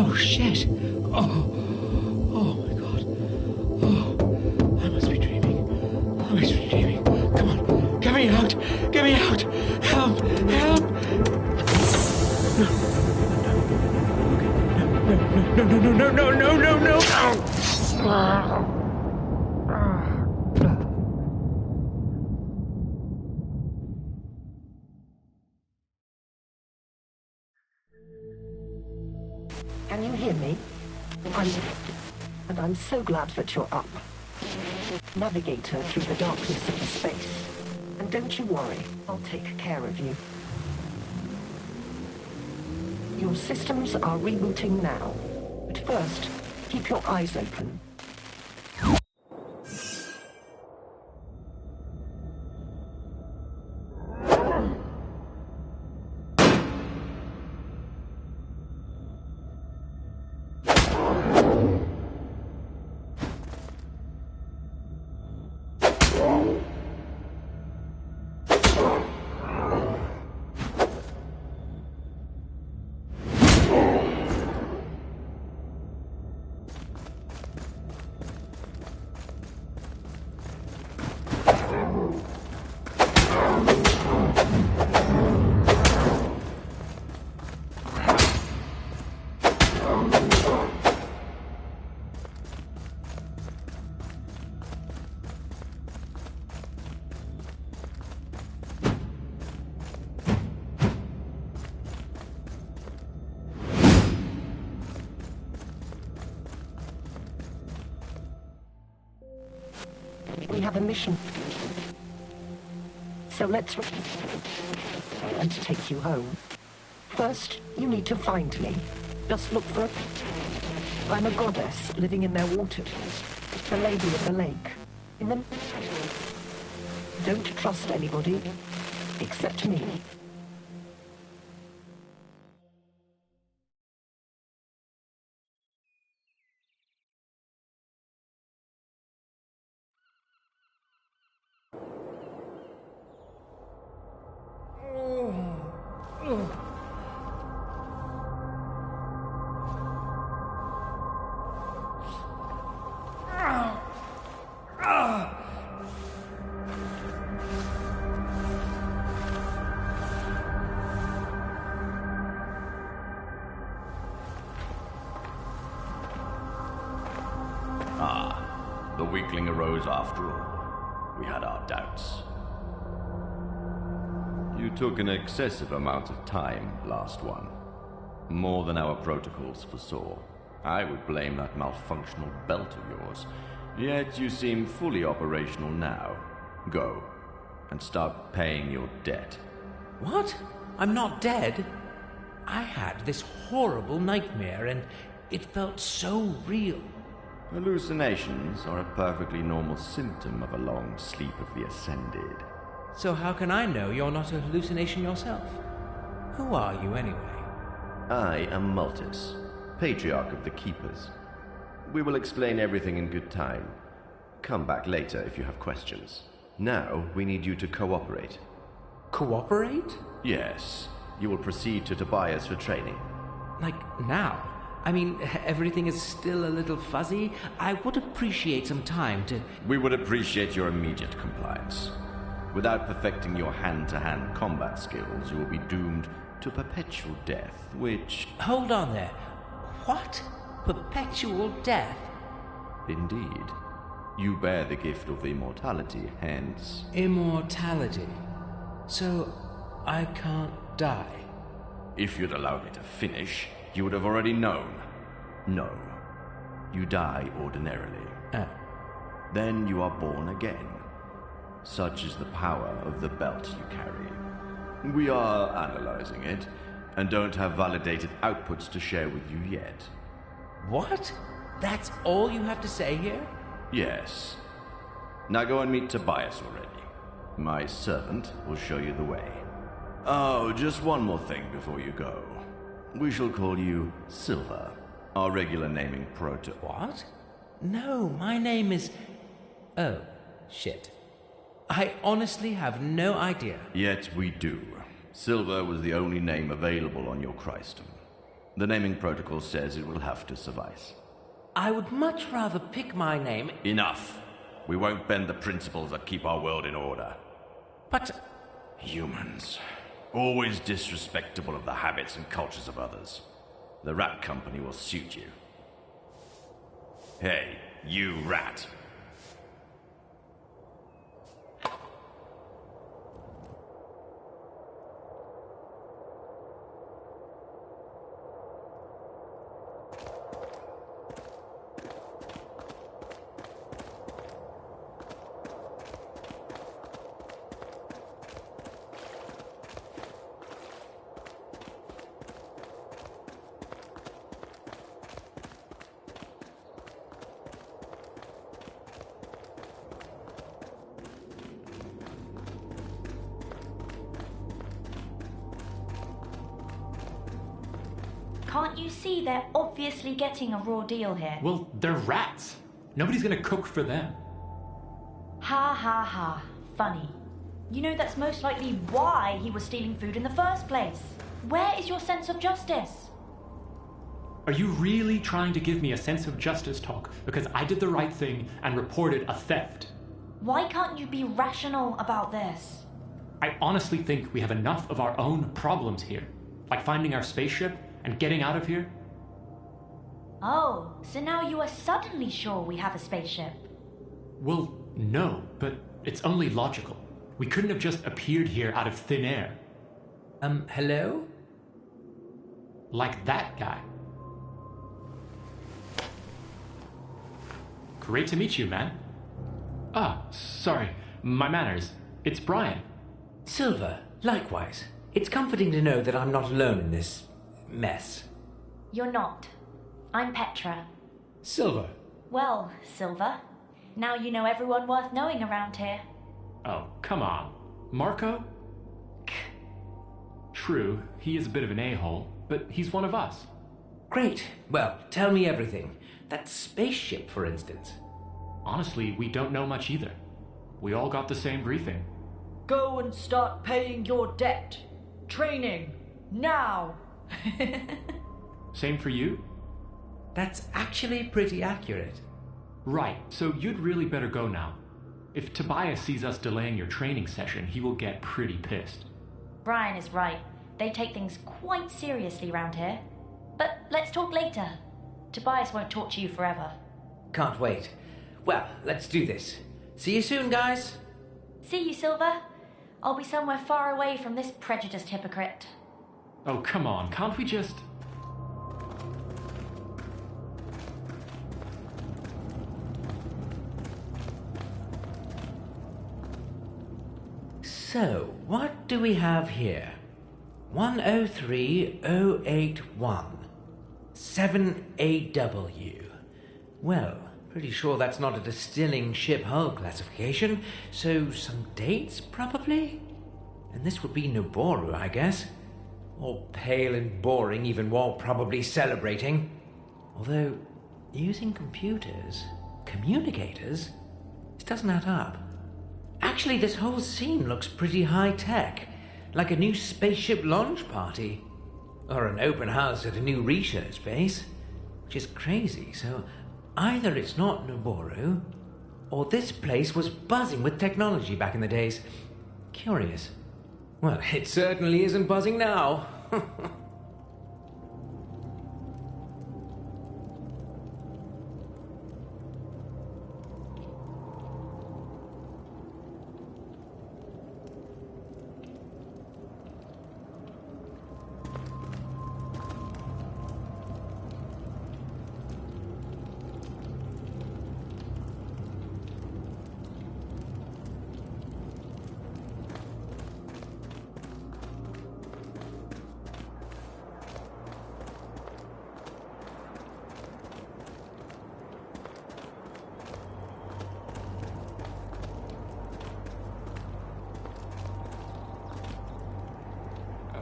Oh, shit. Oh my God. Oh, I must be dreaming. I must be dreaming. Come on, get me out. Get me out. Help, help. No. Can you hear me? I'm so glad that you're up. Navigator through the darkness of the space. And don't you worry, I'll take care of you. Your systems are rebooting now. But first, keep your eyes open. We have a mission. So let's and take you home. First, you need to find me. Just look for I'm a goddess living in their waters. The Lady of the Lake. Don't trust anybody except me. The weakling arose after all. We had our doubts. You took an excessive amount of time, last one. More than our protocols foresaw. I would blame that malfunctional belt of yours. Yet you seem fully operational now. Go, and start paying your debt. What? I'm not dead? I had this horrible nightmare, and it felt so real. Hallucinations are a perfectly normal symptom of a long sleep of the Ascended. So how can I know you're not a hallucination yourself? Who are you, anyway? I am Multus, Patriarch of the Keepers. We will explain everything in good time. Come back later if you have questions. Now, we need you to cooperate. Cooperate? Yes. You will proceed to Tobias for training. Like, now? I mean, everything is still a little fuzzy. I would appreciate some time to... We would appreciate your immediate compliance. Without perfecting your hand-to-hand combat skills, you will be doomed to perpetual death, which... Hold on there. What? Perpetual death? Indeed. You bear the gift of immortality, hence... Immortality. So, I can't die. If you'd allowed me to finish, you would have already known. No. You die ordinarily. Oh. Then you are born again. Such is the power of the belt you carry. We are analyzing it, and don't have validated outputs to share with you yet. What? That's all you have to say here? Yes. Now go and meet Tobias already. My servant will show you the way. Oh, just one more thing before you go. We shall call you Silver, our regular naming proto... What? No, my name is... Oh, shit. I honestly have no idea. Yet we do. Silver was the only name available on your Christum. The naming protocol says it will have to suffice. I would much rather pick my name. Enough! We won't bend the principles that keep our world in order. But Humans. Always disrespectful of the habits and cultures of others. The rat company will suit you. Hey, you rat. Can't you see they're obviously getting a raw deal here? Well, they're rats. Nobody's gonna cook for them. Ha ha ha. Funny. You know that's most likely why he was stealing food in the first place. Where is your sense of justice? Are you really trying to give me a sense of justice talk because I did the right thing and reported a theft? Why can't you be rational about this? I honestly think we have enough of our own problems here, like finding our spaceship and getting out of here. Oh, so now you are suddenly sure we have a spaceship? Well, no, but it's only logical. We couldn't have just appeared here out of thin air. Hello? Like that guy. Great to meet you, man. Ah, sorry, my manners. It's Brian. Silver, likewise. It's comforting to know that I'm not alone in this mess. You're not. I'm Petra. Silver. Well, Silver, now you know everyone worth knowing around here. Oh, come on. Marco? True, he is a bit of an a-hole, but he's one of us. Great. Well, tell me everything. That spaceship, for instance. Honestly, we don't know much either. We all got the same briefing. Go and start paying your debt. Training. Now. Same for you? That's actually pretty accurate. Right, so you'd really better go now. If Tobias sees us delaying your training session, he will get pretty pissed. Brian is right. They take things quite seriously around here. But let's talk later. Tobias won't talk to you forever. Can't wait. Well, let's do this. See you soon, guys. See you, Silver. I'll be somewhere far away from this prejudiced hypocrite. Oh, come on, can't we just... So, what do we have here? 103081. 7AW. Well, pretty sure that's not a distilling ship hull classification, so some dates, probably? And this would be Noboru, I guess. All pale and boring, even while probably celebrating. Although, using computers, communicators, it doesn't add up. Actually, this whole scene looks pretty high-tech, like a new spaceship launch party. Or an open house at a new research base. Which is crazy, so either it's not Noboru, or this place was buzzing with technology back in the days. Curious. Well, it certainly isn't buzzing now.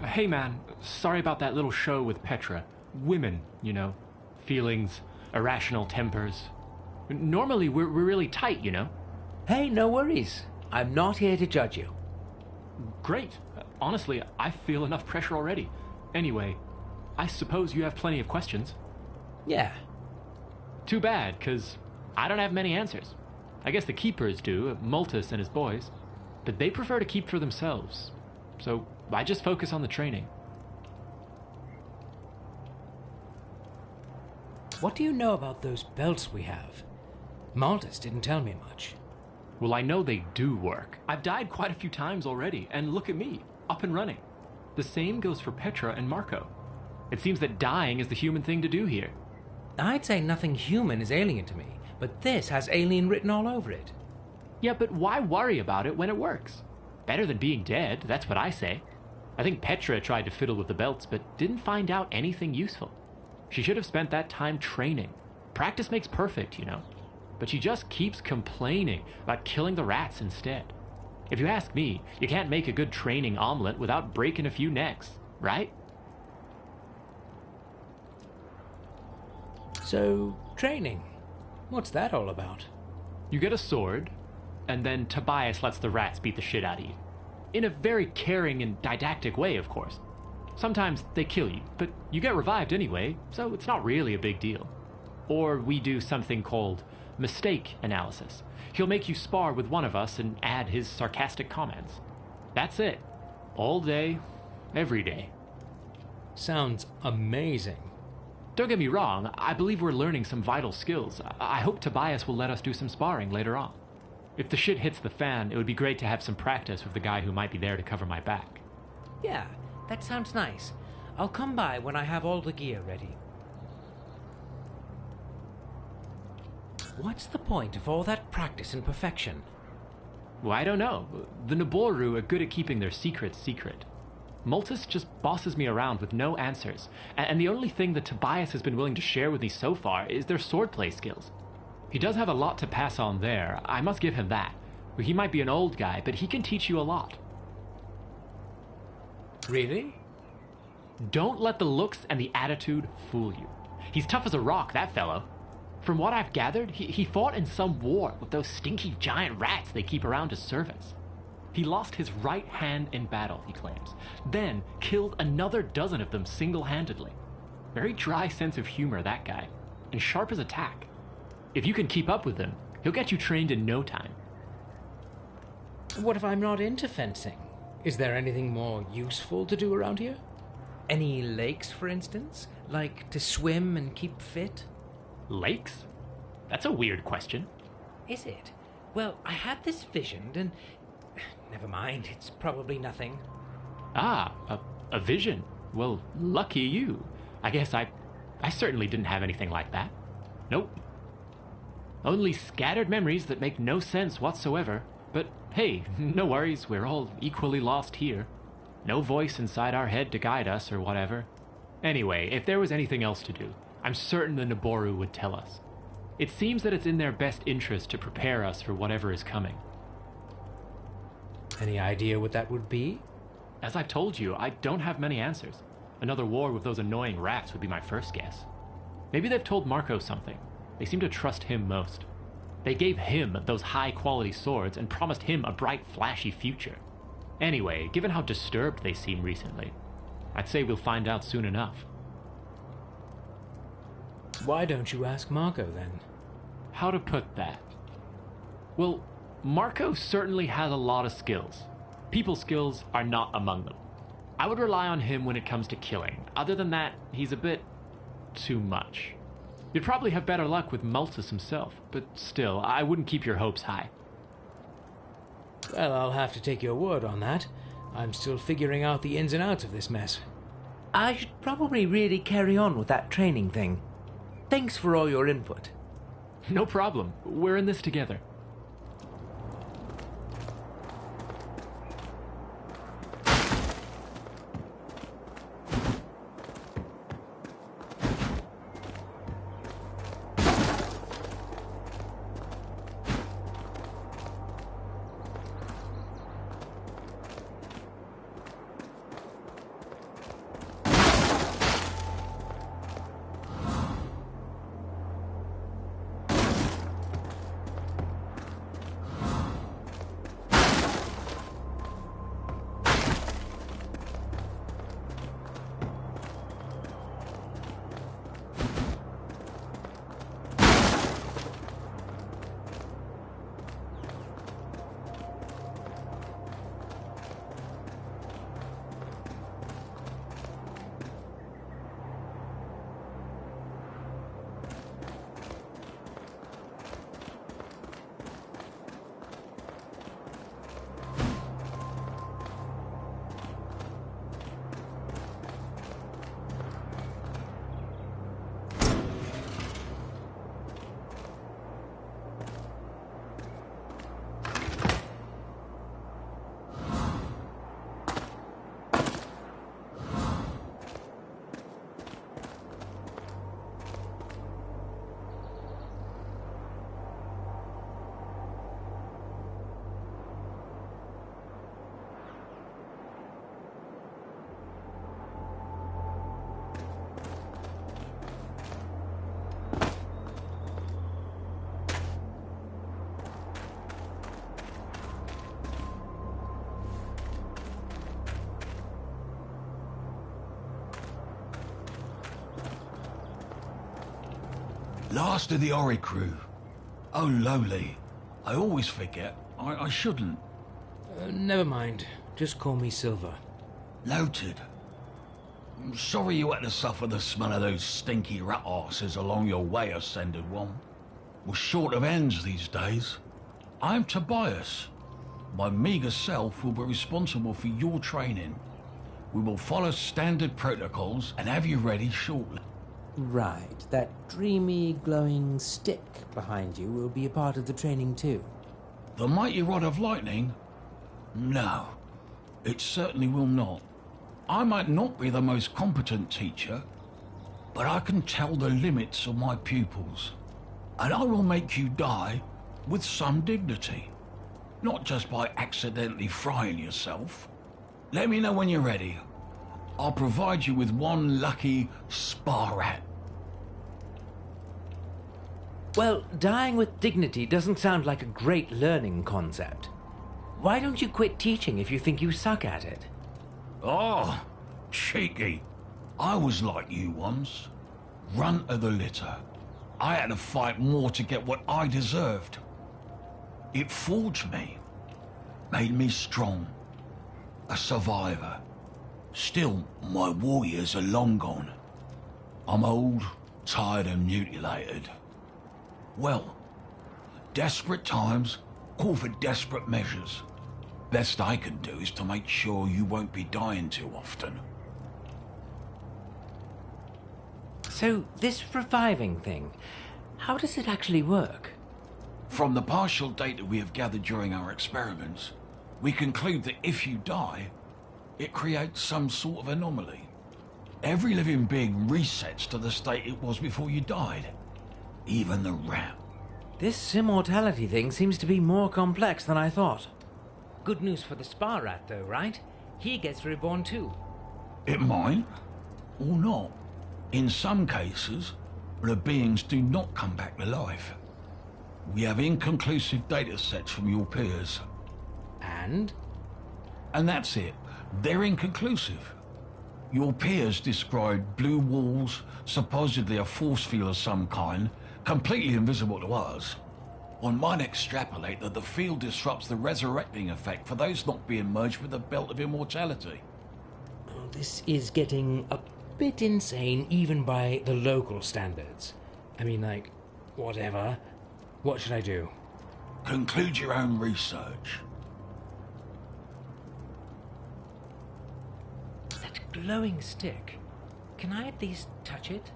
Hey man, sorry about that little show with Petra. Women, you know. Feelings, irrational tempers. Normally we're really tight, you know. Hey, no worries. I'm not here to judge you. Great. Honestly, I feel enough pressure already. Anyway, I suppose you have plenty of questions. Yeah. Too bad, 'cause I don't have many answers. I guess the keepers do, Multus and his boys, but they prefer to keep for themselves. So I just focus on the training. What do you know about those belts we have? Maltus didn't tell me much. Well, I know they do work. I've died quite a few times already, and look at me, up and running. The same goes for Petra and Marco. It seems that dying is the human thing to do here. I'd say nothing human is alien to me, but this has alien written all over it. Yeah, but why worry about it when it works? Better than being dead, that's what I say. I think Petra tried to fiddle with the belts, but didn't find out anything useful. She should have spent that time training. Practice makes perfect, you know. But she just keeps complaining about killing the rats instead. If you ask me, you can't make a good training omelet without breaking a few necks, right? So, training. What's that all about? You get a sword, and then Tobias lets the rats beat the shit out of you. In a very caring and didactic way, of course. Sometimes they kill you, but you get revived anyway, so it's not really a big deal. Or we do something called mistake analysis. He'll make you spar with one of us and add his sarcastic comments. That's it. All day, every day. Sounds amazing. Don't get me wrong, I believe we're learning some vital skills. I hope Tobias will let us do some sparring later on. If the shit hits the fan, it would be great to have some practice with the guy who might be there to cover my back. Yeah, that sounds nice. I'll come by when I have all the gear ready. What's the point of all that practice and perfection? Well, I don't know. The Naboru are good at keeping their secrets secret. Multus just bosses me around with no answers, and the only thing that Tobias has been willing to share with me so far is their swordplay skills. He does have a lot to pass on there, I must give him that. He might be an old guy, but he can teach you a lot. Really? Don't let the looks and the attitude fool you. He's tough as a rock, that fellow. From what I've gathered, he fought in some war with those stinky giant rats they keep around as servants. He lost his right hand in battle, he claims, then killed another dozen of them single-handedly. Very dry sense of humor, that guy, and sharp as a tack. If you can keep up with him, he'll get you trained in no time. What if I'm not into fencing? Is there anything more useful to do around here? Any lakes, for instance? Like to swim and keep fit? Lakes? That's a weird question. Is it? Well, I had this vision and... Never mind, it's probably nothing. Ah, a vision. Well, lucky you. I guess I certainly didn't have anything like that. Nope. Only scattered memories that make no sense whatsoever. But hey, no worries, we're all equally lost here. No voice inside our head to guide us or whatever. Anyway, if there was anything else to do, I'm certain the Naboru would tell us. It seems that it's in their best interest to prepare us for whatever is coming. Any idea what that would be? As I've told you, I don't have many answers. Another war with those annoying rats would be my first guess. Maybe they've told Marco something. They seem to trust him most. They gave him those high-quality swords and promised him a bright, flashy future. Anyway, given how disturbed they seem recently, I'd say we'll find out soon enough. Why don't you ask Marco, then? How to put that? Well, Marco certainly has a lot of skills. People skills are not among them. I would rely on him when it comes to killing. Other than that, he's a bit too much. You'd probably have better luck with Multus himself, but still, I wouldn't keep your hopes high. Well, I'll have to take your word on that. I'm still figuring out the ins and outs of this mess. I should probably really carry on with that training thing. Thanks for all your input. No problem. We're in this together. Last of the Orichru. Oh, lowly. I always forget. I shouldn't. Never mind. Just call me Silver. Noted. I'm sorry you had to suffer the smell of those stinky rat arses along your way, Ascended One. We're short of ends these days. I'm Tobias. My meagre self will be responsible for your training. We will follow standard protocols and have you ready shortly. Right, that dreamy, glowing stick behind you will be a part of the training too. The mighty rod of lightning? No, it certainly will not. I might not be the most competent teacher, but I can tell the limits of my pupils. And I will make you die with some dignity. Not just by accidentally frying yourself. Let me know when you're ready. I'll provide you with one lucky spa rat. Well, dying with dignity doesn't sound like a great learning concept. Why don't you quit teaching if you think you suck at it? Oh, cheeky. I was like you once. Runt of the litter. I had to fight more to get what I deserved. It forged me. Made me strong. A survivor. Still, my warriors are long gone. I'm old, tired and mutilated. Well, desperate times call for desperate measures. Best I can do is to make sure you won't be dying too often. So, this reviving thing, how does it actually work? From the partial data we have gathered during our experiments, we conclude that if you die, it creates some sort of anomaly. Every living being resets to the state it was before you died. Even the rat. This immortality thing seems to be more complex than I thought. Good news for the spa rat, though, right? He gets reborn too. It might, or not. In some cases, the beings do not come back to life. We have inconclusive data sets from your peers. And? And that's it. They're inconclusive. Your peers described blue walls, supposedly a force field of some kind, completely invisible to us. One might extrapolate that the field disrupts the resurrecting effect for those not being merged with the belt of immortality. Oh, this is getting a bit insane even by the local standards. I mean, like, whatever. What should I do? Conclude your own research. That glowing stick. Can I at least touch it?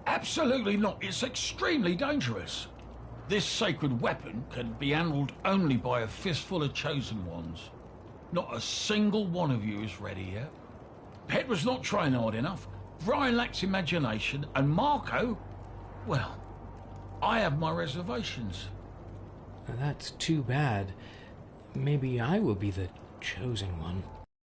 Absolutely not. It's extremely dangerous. This sacred weapon can be handled only by a fistful of chosen ones. Not a single one of you is ready yet. Petra's not trying hard enough. Brian lacks imagination. And Marco, well, I have my reservations. That's too bad. Maybe I will be the chosen one.